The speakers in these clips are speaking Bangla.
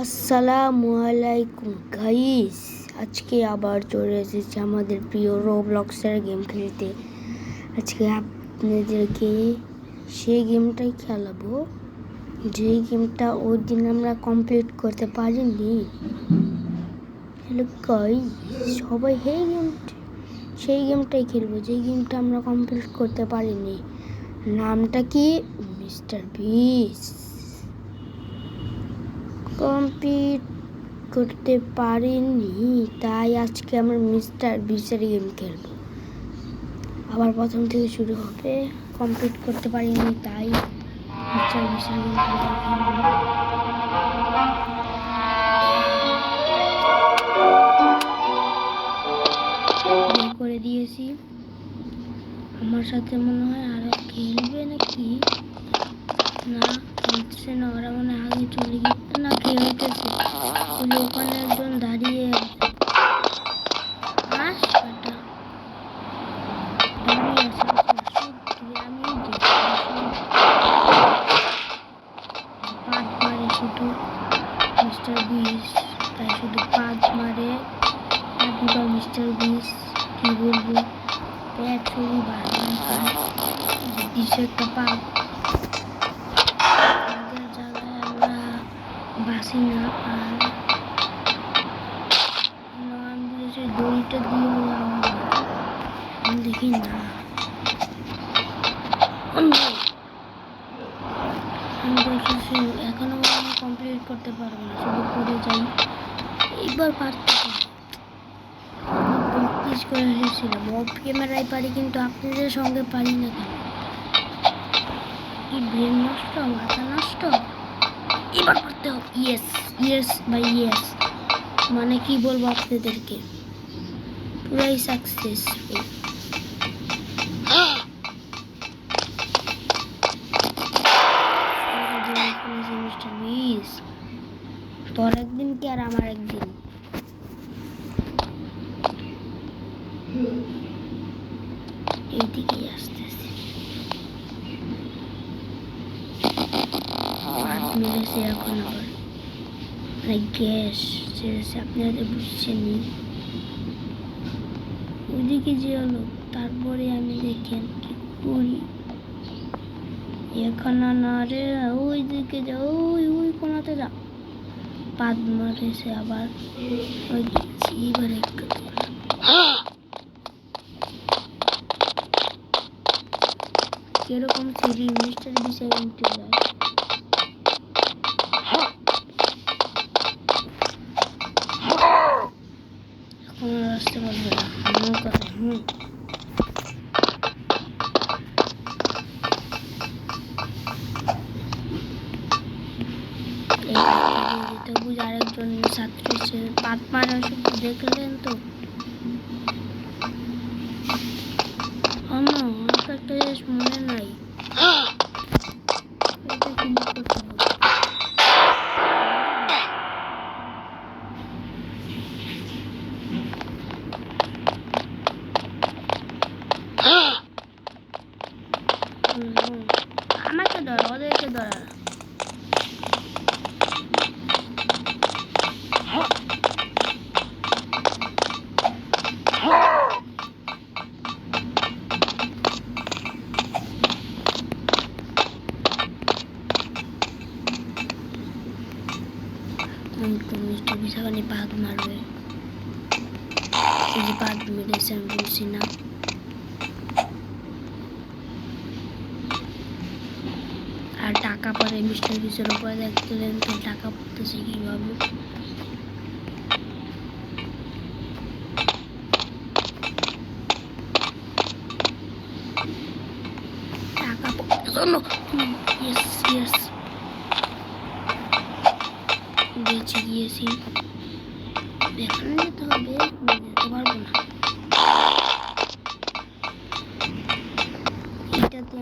আসসালামু আলাইকুম গাইস, আজকে আবার চলে এসেছি আমাদের প্রিয় রোবলক্সের গেম খেলতে। আজকে আপনাদেরকে সেই গেমটাই খেলাবো, যেই গেমটা ওই দিন আমরা কমপ্লিট করতে পারিনি। হ্যালো গাইস, সবাই সেই গেমটাই খেলবো, যেই গেমটা আমরা কমপ্লিট করতে পারিনি। নামটা কি? Mister beast. কমপ্লিট করতে পারিনি, তাই আজকে আমরা মিস্টার বিস্টের গেম খেলবো। আবার প্রথম থেকে শুরু হবে। কমপ্লিট করতে পারিনি, তাই মিস্টার বিস্টের গেম খেলবো। করে দিয়েছি। আমার সাথে মনে হয় আরো খেলবে নাকি? না, খেলছে না। ওরা মনে আগে চলে গিয়ে না খেলতেছে। ওখানে একজন দাঁড়িয়ে শুধু মিস্টার বিস্ট, তাই শুধু পাঁচ মারে। মিস্টার বিস্ট কি বলবো, প্যাট ছবি একটা পাপ জায়গায় আমরা বাসি না। আর দড়িটা দিয়ে দেখি না, এখনো আমি কমপ্লিট করতে পারবো না, শুধু করে যাই। এইবার পারতেছি, প্র্যাকটিস করে এসেছিলাম। অফ ক্যামেরায় পারি, কিন্তু আপনাদের সঙ্গে পারি না। কি ব্রেন নষ্ট, মাথা নষ্ট। এবার করতে হবে। ইয়েস ইয়েস ভাই, ইয়েস। মানে কি বলবো আপনাদেরকে, পুরাই সাকসেসফুল। তোর একদিন কি আর আমার একদিন। এইদিকে আসতেছে, মিলেছে এখন আবার গ্যাস ছেড়েছে। আপনাদের বুঝছেন ওইদিকে যে হলো, তারপরে আমি দেখেন কি করি। এখানে না রে, ওইদিকে যা, ওই কোনাতে যা। পাদ মারেছে আবার। ওই এবার কিরকম সিরি মিস্টার বিষয় উঠে যায়। এখন আসতে পারবে না আমার কথা। আরেকজন ছাত্রী পাত মারা শুধু দেখলেন তো। আমার একটা জিনিস মনে নাই, এটা ক্লিক করতে হবে। আমাকে ধর, ওদেরকে ধরা। মিস্টার বিশাখানি পাত মারবে। এই যে পাত মেরেছে, আমি বলছি না। আর টাকা পরে মিস্টার বিশের উপরে দেখলেন তো, টাকা পড়তেছে কিভাবে। টাকা পড়তেছে। ইয়েস ইয়েস, গিয়েছি। এখানে যেতে হবে, যেতে পারবো না। এটাতে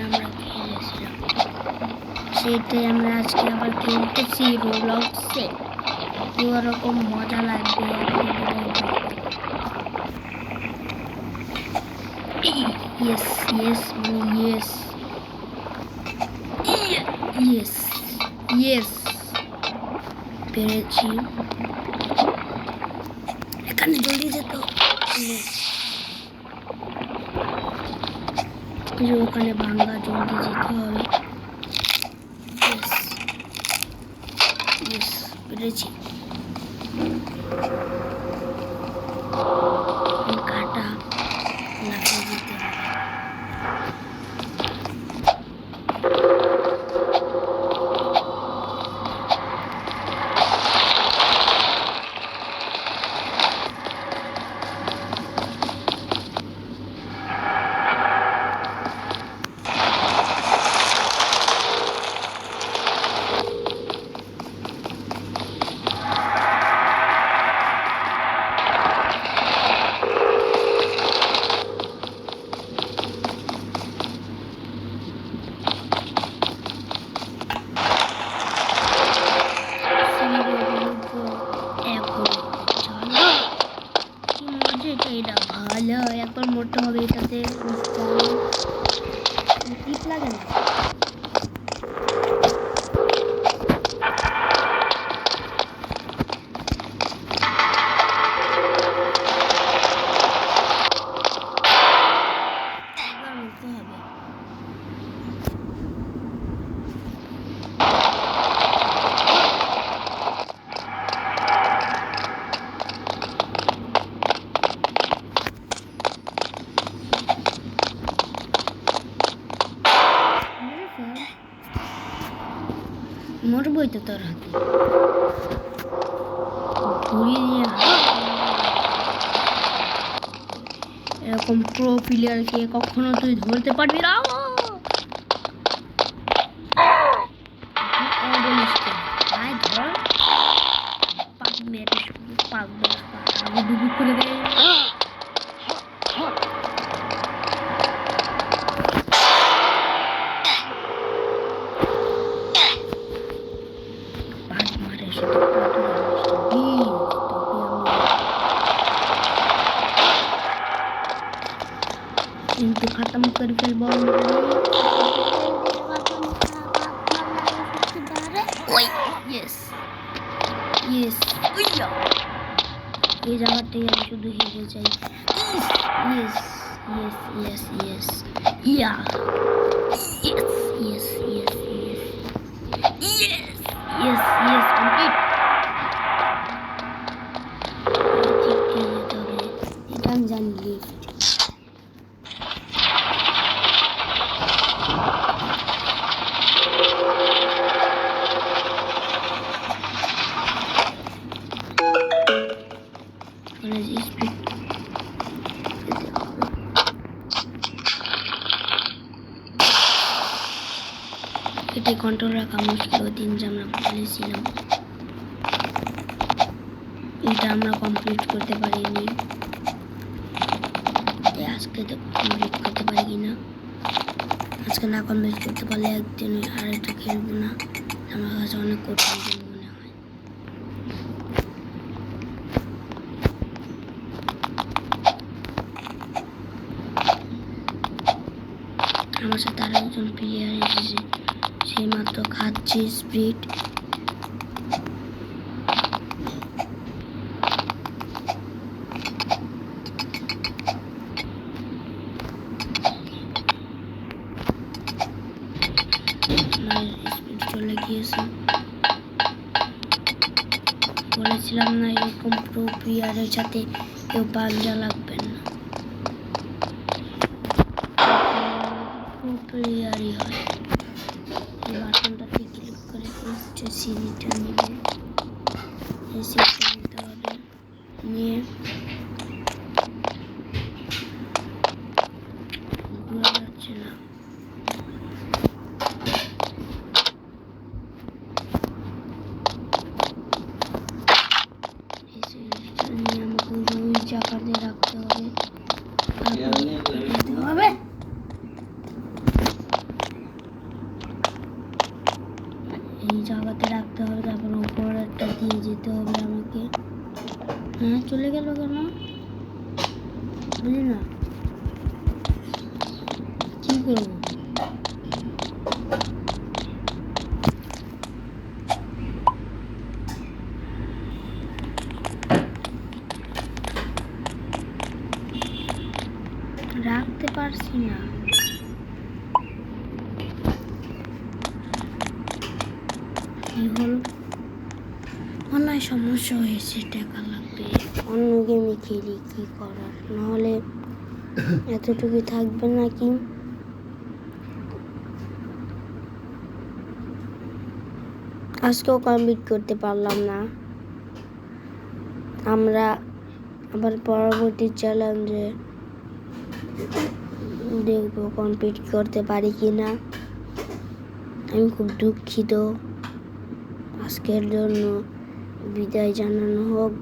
আমরা খেলেছিলাম, সেটাই আমরা আজকে আবার খেলতেছি রোবলক্সে। এরকম মজা লাগবে। ইয়েস ইয়েস মানে ইয়েস ইয়েস ইয়েস পেরেছি। এখানে জলদি যেত, ওখানে ভাঙ্গা জলদি যেতে হবে। ইয়েস পেরেছি। কাটা লাগিয়ে দিতে হবে। এটা ভালো, একবার মোটা হবে। এটাতে টিপ লাগে না। একবার মোটা হবে। মরবই তো তোর হাতে এরকম প্রো প্লেয়ারকে কখনো তুই ধরতে পারবি না। ধর পাক মেরে শুধু পাক ডুবু করে দেয়। কিন্তু খতম করে ফেলবো। এই জায়গাটাই আমি শুধু হেরে যাই। ইয়েস ইয়েস ইয়েস ইয়েস ইয়া yes yes yes yes yes yes yes complete. এটা আমি জানি। এটা কন্ট্রোল রাখা মুশকিল। ওই দিন যে আমরা বলেছিলাম এটা আমরা কমপ্লিট করতে পারিনি। আজকে তো কমপ্লিট করতে পারি কিনা। আজকে না কমপ্লিট করতে পারলে একদিন আর এটা খেলবো না। আমার কাছে অনেক কঠিন মনে হয়। আমার সাথে আরো একজন প্লেয়ার এসেছে, সে মাত্র খাচ্ছে স্প্রিট। চলে গিয়েছে। বলেছিলাম না এরকম প্রো প্লেয়ারের সাথে কেউ পাঞ্জা লাগবে না। প্রো প্লেয়ারই হয়। এই বাটনটাতে ক্লিক করে সিঁড়িটা নেবে, এই সিঁড়িটা নিতে হবে। নিয়ে ঘোরা যাচ্ছে না। চাকাতে রাখতে হবে, এই জায়গাতে রাখতে হবে। তারপর উপরে একটা দিয়ে যেতে হবে। হ্যাঁ, চলে গেল কেন বুঝলি না? কি করবো? রাখতে পারছি না। কি হলো? মনে হয় সমস্যা হয়েছে, টাকা লাগবে। অন্য গেমে খেলি, কি করার, নাহলে এতটুকু থাকবে নাকি? আজকেও কমপ্লিট করতে পারলাম না। আমরা আবার পরবর্তী চ্যালেঞ্জে দেখবো কমপ্লিট করতে পারি কিনা। আমি খুব দুঃখিত। আজকের জন্য বিদায় জানানো হোক।